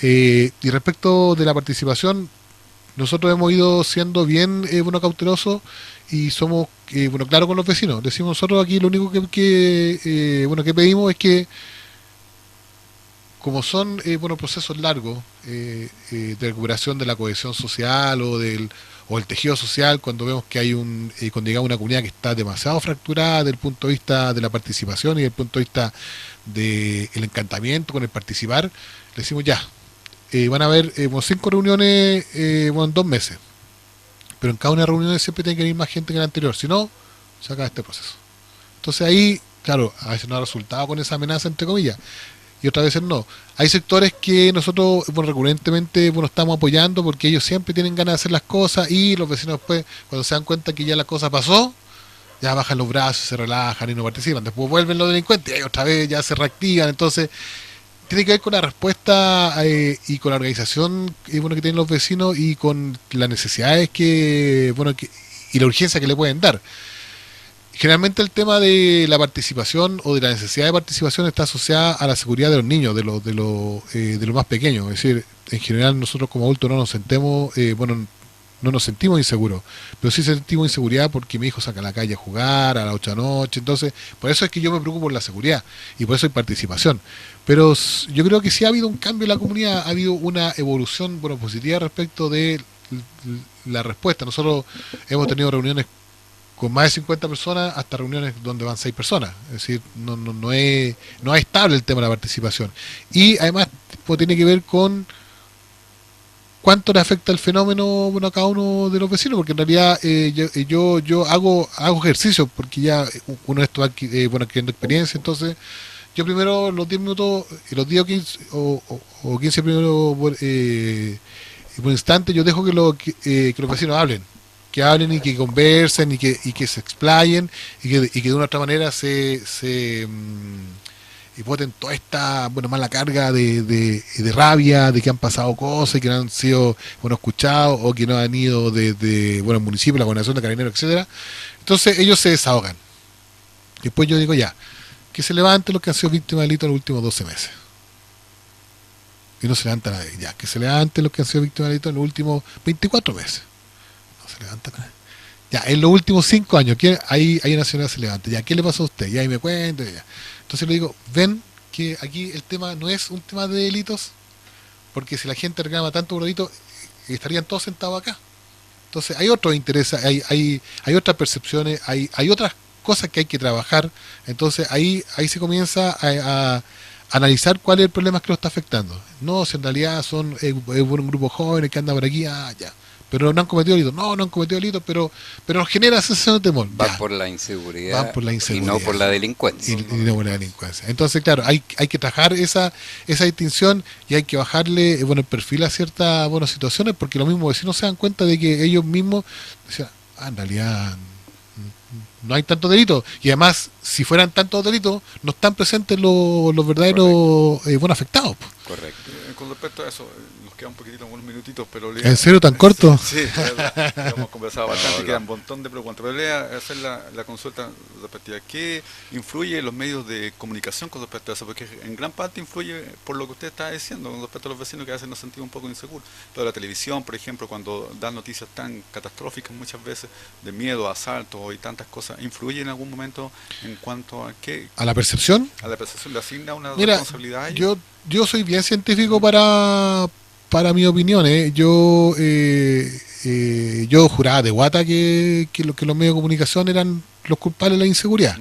y respecto de la participación, nosotros hemos ido siendo bien cautelosos y somos claro con los vecinos. Decimos nosotros aquí lo único que pedimos es que, como son procesos largos de recuperación de la cohesión social o el tejido social, cuando vemos que hay cuando llegamos a una comunidad que está demasiado fracturada desde el punto de vista de la participación y desde el punto de vista del encantamiento con el participar, le decimos ya, van a haber 5 reuniones en 2 meses, pero en cada una de las reuniones siempre tiene que venir más gente que la anterior, si no, se acaba este proceso. Entonces ahí, claro, a veces no ha resultado con esa amenaza entre comillas, y otras veces no. Hay sectores que nosotros recurrentemente estamos apoyando porque ellos siempre tienen ganas de hacer las cosas, y los vecinos después, cuando se dan cuenta que ya la cosa pasó, ya bajan los brazos, se relajan y no participan. Después vuelven los delincuentes y otra vez ya se reactivan. Entonces tiene que ver con la respuesta y con la organización que tienen los vecinos y con las necesidades y la urgencia que le pueden dar. Generalmente el tema de la participación o de la necesidad de participación está asociada a la seguridad de los niños, de los más pequeños. Es decir, en general nosotros como adultos no nos sentimos inseguros, pero sí sentimos inseguridad porque mi hijo saca a la calle a jugar a las 8 de la noche. Entonces, por eso es que yo me preocupo por la seguridad y por eso hay participación. Pero yo creo que sí ha habido un cambio en la comunidad, ha habido una evolución positiva respecto de la respuesta. Nosotros hemos tenido reuniones con más de 50 personas hasta reuniones donde van 6 personas. Es decir, no es estable el tema de la participación. Y además tiene que ver con cuánto le afecta el fenómeno a cada uno de los vecinos, porque en realidad yo hago ejercicio, porque ya uno esto va adquiriendo experiencia. Entonces yo primero los 10 minutos, los 10 o 15 primeros por instante, yo dejo que los vecinos hablen y que conversen y que se explayen y que de una u otra manera y boten toda esta mala carga de rabia, de que han pasado cosas y que no han sido escuchados o que no han ido de municipio, la gobernación de Carabineros, etcétera. Entonces ellos se desahogan. Después yo digo ya, que se levanten los que han sido víctimas de delito en los últimos 12 meses. Y no se levanta nadie. Ya, que se levanten los que han sido víctimas de delito en los últimos 24 meses. No se levanta nadie. Ya, en los últimos 5 años, hay una señora que se levanta. Ya, ¿qué le pasó a usted? Ya, ahí me cuenta. Ya. Entonces le digo, ven que aquí el tema no es un tema de delitos, porque si la gente reclama tanto por delitos, estarían todos sentados acá. Entonces hay otros intereses, hay otras percepciones, hay otras cosas que hay que trabajar. Entonces ahí se comienza a analizar cuál es el problema que lo está afectando. No, si en realidad son un grupo joven que anda por aquí, ya. Pero no han cometido delitos. No han cometido delitos, pero nos genera sensación de temor. Van por la inseguridad y no por la delincuencia. Y no por la delincuencia. Entonces, claro, hay que trabajar esa distinción y hay que bajarle el perfil a ciertas situaciones, porque los mismos vecinos se dan cuenta de que ellos mismos decían, en realidad no hay tantos delitos. Y además, si fueran tantos delitos, no están presentes los verdaderos afectados. Correcto. Con respecto a eso, nos queda un poquitito, unos minutitos, pero... ¿En serio tan corto? Sí, hemos conversado bastante, queda un montón de preguntas, pero le voy a hacer la consulta respectiva. ¿Qué influye en los medios de comunicación con respecto a eso? Porque en gran parte influye por lo que usted está diciendo, con respecto a los vecinos que a veces nos sentimos un poco inseguros. Toda la televisión, por ejemplo, cuando dan noticias tan catastróficas muchas veces, de miedo, asaltos y tantas cosas, ¿influye en algún momento en cuanto a qué? ¿A la percepción? A la percepción le asigna una responsabilidad a ellos. Yo soy bien científico para mi opinión. Yo juraba de guata que los medios de comunicación eran los culpables de la inseguridad.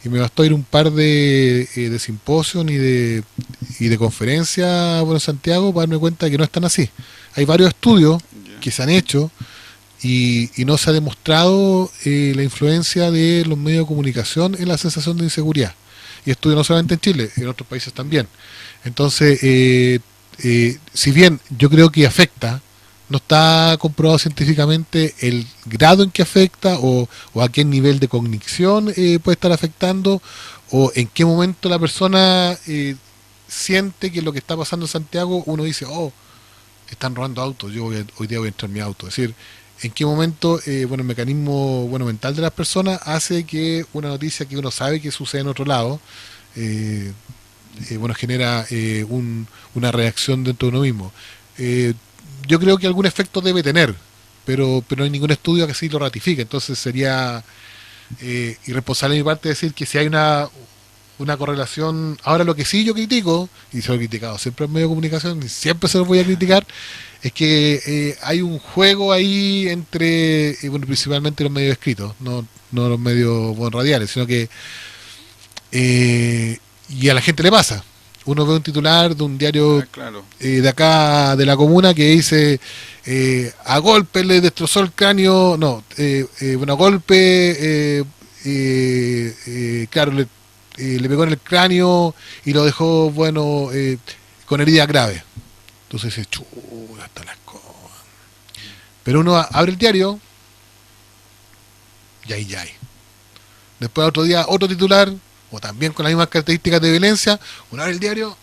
y me bastó ir un par de simposios y de conferencias en Santiago para darme cuenta de que no están así. Hay varios estudios que se han hecho y no se ha demostrado la influencia de los medios de comunicación en la sensación de inseguridad. Y estudios no solamente en Chile, en otros países también. Entonces, si bien yo creo que afecta, no está comprobado científicamente el grado en que afecta o a qué nivel de cognición puede estar afectando o en qué momento la persona siente que lo que está pasando en Santiago, uno dice, oh, están robando autos, hoy día voy a entrar en mi auto. Es decir, en qué momento el mecanismo mental de las personas hace que una noticia que uno sabe que sucede en otro lado genera una reacción dentro de uno mismo. Yo creo que algún efecto debe tener, pero no hay ningún estudio que así lo ratifique. Entonces sería irresponsable de mi parte decir que si hay una correlación. Ahora, lo que sí yo critico, y se lo he criticado siempre en medio de comunicación, y siempre se lo voy a criticar, es que hay un juego ahí entre, principalmente los medios escritos, no los medios radiales, sino que y a la gente le pasa. Uno ve un titular de un diario de acá, de la comuna, que dice a golpe le destrozó el cráneo, a golpe, claro, le pegó en el cráneo y lo dejó, con heridas graves. Entonces dice, hasta las cosas. Pero uno abre el diario y ahí ya hay. Después otro día, otro titular, o también con las mismas características de violencia, uno abre el diario,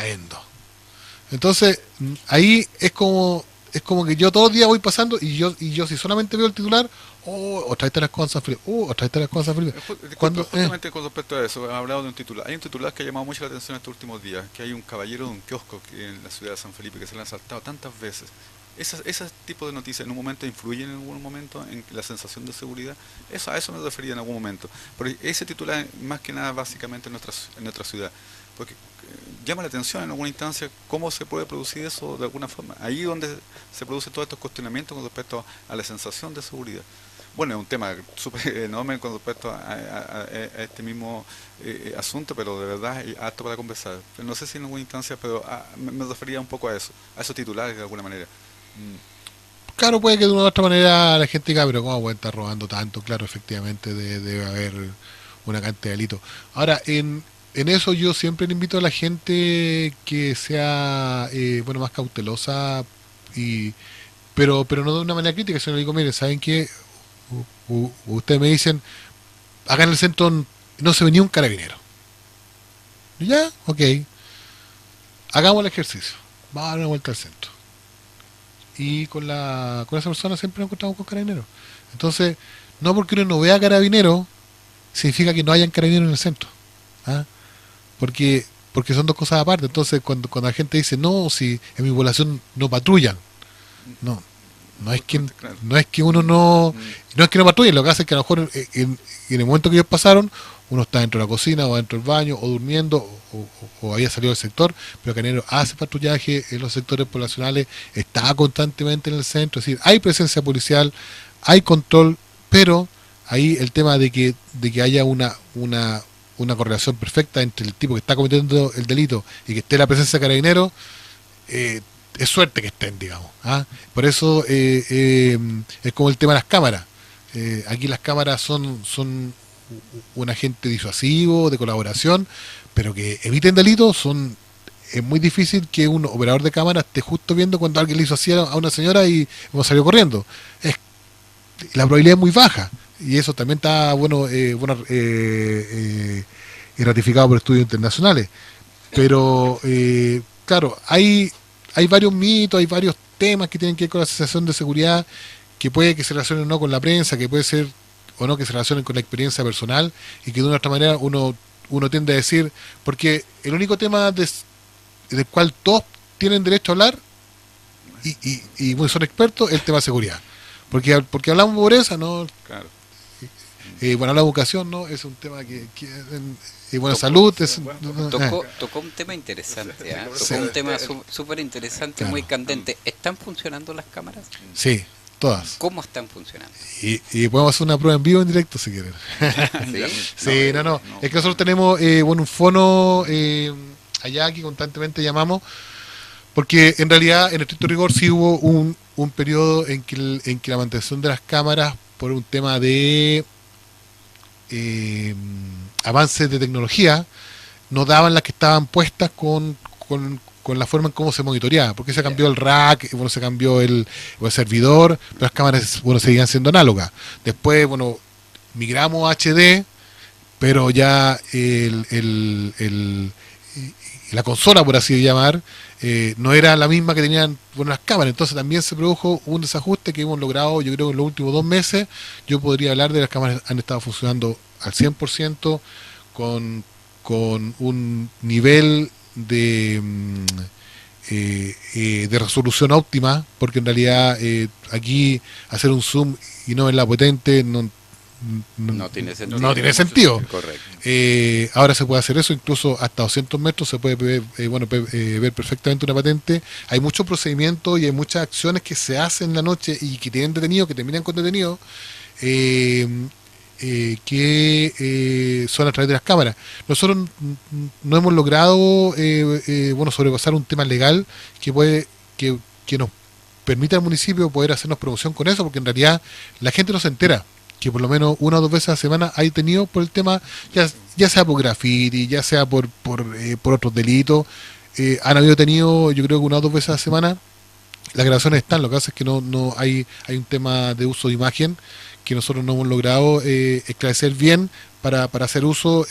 endo. Entonces, ahí es como que yo todos los días voy pasando y yo si solamente veo el titular, otra vez está las cosas frías, otra vez está las cosas frías. Justamente con respecto a eso, he hablado de un titular. Hay un titular que ha llamado mucho la atención estos últimos días, que hay un caballero de un kiosco en la ciudad de San Felipe que se le han asaltado tantas veces. Ese tipo de noticias en un momento influyen en algún momento en la sensación de seguridad. A eso me refería en algún momento. Pero ese titular, más que nada, básicamente en nuestra ciudad. Porque llama la atención en alguna instancia cómo se puede producir eso de alguna forma. Ahí donde se producen todos estos cuestionamientos con respecto a la sensación de seguridad. Bueno, es un tema súper enorme con respecto a este mismo asunto, pero de verdad es apto para conversar. No sé si en alguna instancia, pero me refería un poco a eso, a esos titulares de alguna manera. Claro, puede que de una u otra manera la gente diga, pero ¿cómo puede estar robando tanto? Claro, efectivamente debe haber una cantidad de delitos. Ahora, en eso yo siempre le invito a la gente que sea más cautelosa, pero no de una manera crítica, sino le digo, miren, ¿saben qué? Ustedes me dicen, acá en el centro no se ve ni un carabinero. Ya, ok. Hagamos el ejercicio. Vamos a dar una vuelta al centro. Y con esa persona siempre nos encontramos con carabineros. Entonces, no porque uno no vea carabineros, significa que no hayan carabineros en el centro. ¿Ah? Porque son dos cosas aparte. Entonces, cuando la gente dice, no, si en mi población no patrullan, no es que uno no es que no patrulle, lo que hace es que a lo mejor en el momento que ellos pasaron, uno está dentro de la cocina o dentro del baño o durmiendo o había salido del sector, pero Carabineros hace patrullaje en los sectores poblacionales, está constantemente en el centro, es decir, hay presencia policial, hay control, pero ahí el tema de que haya una correlación perfecta entre el tipo que está cometiendo el delito y que esté la presencia de Carabineros, es suerte que estén, digamos. Por eso es como el tema de las cámaras. Aquí las cámaras son un agente disuasivo, de colaboración, pero que eviten delitos. Es muy difícil que un operador de cámara esté justo viendo cuando alguien le hizo así a una señora y hemos salido corriendo. La probabilidad es muy baja, y eso también está ratificado por estudios internacionales. Pero claro, hay varios mitos, hay varios temas que tienen que ver con la sensación de seguridad, que puede que se relacionen o no con la prensa, que puede ser o no que se relacionen con la experiencia personal, y que de una u otra manera uno tiende a decir, porque el único tema del cual todos tienen derecho a hablar y son expertos es el tema de seguridad. Porque hablamos de pobreza, ¿no? Claro. Hablamos de educación, ¿no? Es un tema que salud es... Tocó un tema interesante, Sí. un tema súper interesante, muy candente. ¿Están funcionando las cámaras? Sí, todas. ¿Cómo están funcionando? Y podemos hacer una prueba en vivo en directo si quieren. Sí, no. Es que nosotros tenemos un fono allá que constantemente llamamos, porque en realidad, en estricto rigor, sí hubo un periodo en que la mantención de las cámaras, por un tema de avances de tecnología, no daban las que estaban puestas con la forma en cómo se monitoreaba, porque se cambió el rack, bueno, se cambió el servidor, pero las cámaras, bueno, seguían siendo análogas. Después, bueno, migramos a HD, pero ya la consola, por así llamar, no era la misma que tenían, bueno, las cámaras. Entonces también se produjo un desajuste que hemos logrado, yo creo, en los últimos 2 meses. Yo podría hablar de las cámaras han estado funcionando al 100% con un nivel de resolución óptima, porque en realidad aquí hacer un zoom y no verla potente no tiene sentido. No tiene sentido. Correcto. Ahora se puede hacer eso, incluso hasta 200 metros se puede ver, ver perfectamente una patente. Hay muchos procedimientos y hay muchas acciones que se hacen en la noche y que tienen detenido, que terminan con detenido, que son a través de las cámaras. Nosotros no hemos logrado sobrepasar un tema legal que nos permita al municipio poder hacernos promoción con eso, porque en realidad la gente no se entera que por lo menos 1 o 2 veces a la semana hay detenidos por el tema, ya sea por graffiti, ya sea por otros delitos. Han habido detenidos, yo creo que 1 o 2 veces a la semana. Las grabaciones están, lo que pasa es que no hay un tema de uso de imagen que nosotros no hemos logrado esclarecer bien para hacer uso.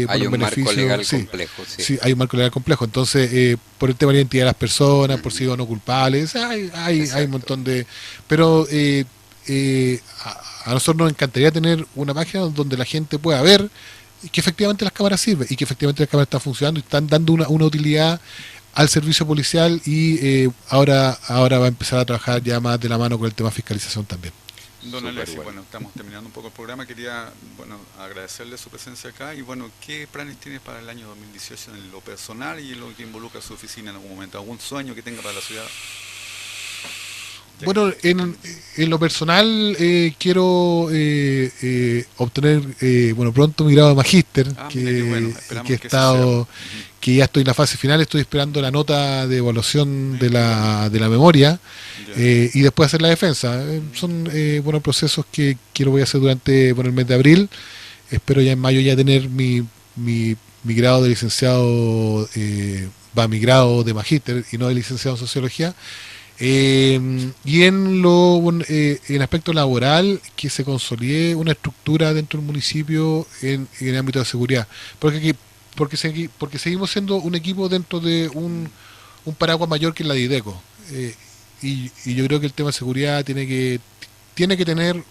Hay un marco legal complejo. Sí, hay un marco legal complejo. Entonces, por el tema de la identidad de las personas, por si o no culpables, hay un montón de... Pero a nosotros nos encantaría tener una página donde la gente pueda ver que efectivamente las cámaras sirven y que efectivamente las cámaras están funcionando y están dando una utilidad al servicio policial, y ahora va a empezar a trabajar ya más de la mano con el tema fiscalización también. Don Alexis, bueno, estamos terminando un poco el programa. Quería, agradecerle su presencia acá y, ¿qué planes tiene para el año 2018 en lo personal y en lo que involucra su oficina en algún momento? ¿Algún sueño que tenga para la ciudad? Bueno, en lo personal quiero obtener pronto mi grado de magíster, que ya estoy en la fase final, estoy esperando la nota de evaluación de la memoria y después hacer la defensa. Son procesos que voy a hacer durante el mes de abril. Espero ya en mayo ya tener mi grado de licenciado, mi grado de magíster y no de licenciado en sociología. Y en aspecto laboral, que se consolide una estructura dentro del municipio en el ámbito de seguridad, porque seguimos siendo un equipo dentro de un paraguas mayor que la de IDECO, y yo creo que el tema de seguridad tiene que tener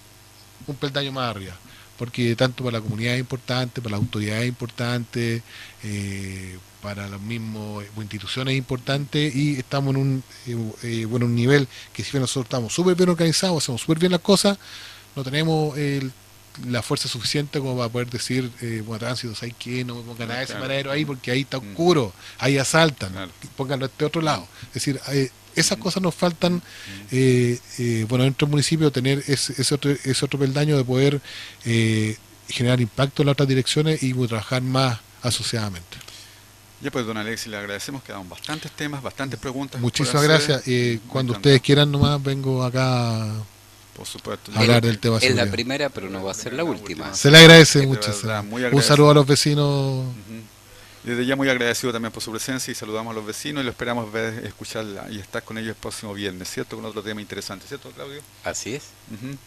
un peldaño más arriba, porque tanto para la comunidad es importante, para las autoridades es importante, para las mismas instituciones es importante, y estamos en un nivel que, si bien nosotros estamos súper bien organizados, hacemos súper bien las cosas, no tenemos la fuerza suficiente como para poder decir, tránsito, ¿sabes qué? No me pongan nada de ese paradero ahí porque ahí está oscuro, ahí asaltan, pónganlo a este otro lado. Es decir, esas cosas nos faltan, dentro del municipio, tener ese otro peldaño de poder generar impacto en las otras direcciones y trabajar más asociadamente. Ya pues, don Alexis, le agradecemos, quedaron bastantes temas, bastantes preguntas. Muchísimas gracias. Cuando ustedes quieran nomás, vengo acá, por supuesto, a hablar del tema. Es la primera, pero no va a ser la última. Se le agradece mucho. Un saludo a los vecinos. Desde ya muy agradecido también por su presencia, y saludamos a los vecinos y lo esperamos escucharla y estar con ellos el próximo viernes, ¿cierto? Con otro tema interesante, ¿cierto, Claudio? Así es.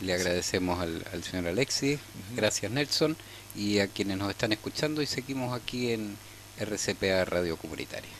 Le agradecemos al señor Alexis, gracias Nelson, y a quienes nos están escuchando, y seguimos aquí en RCPA Radio Comunitaria.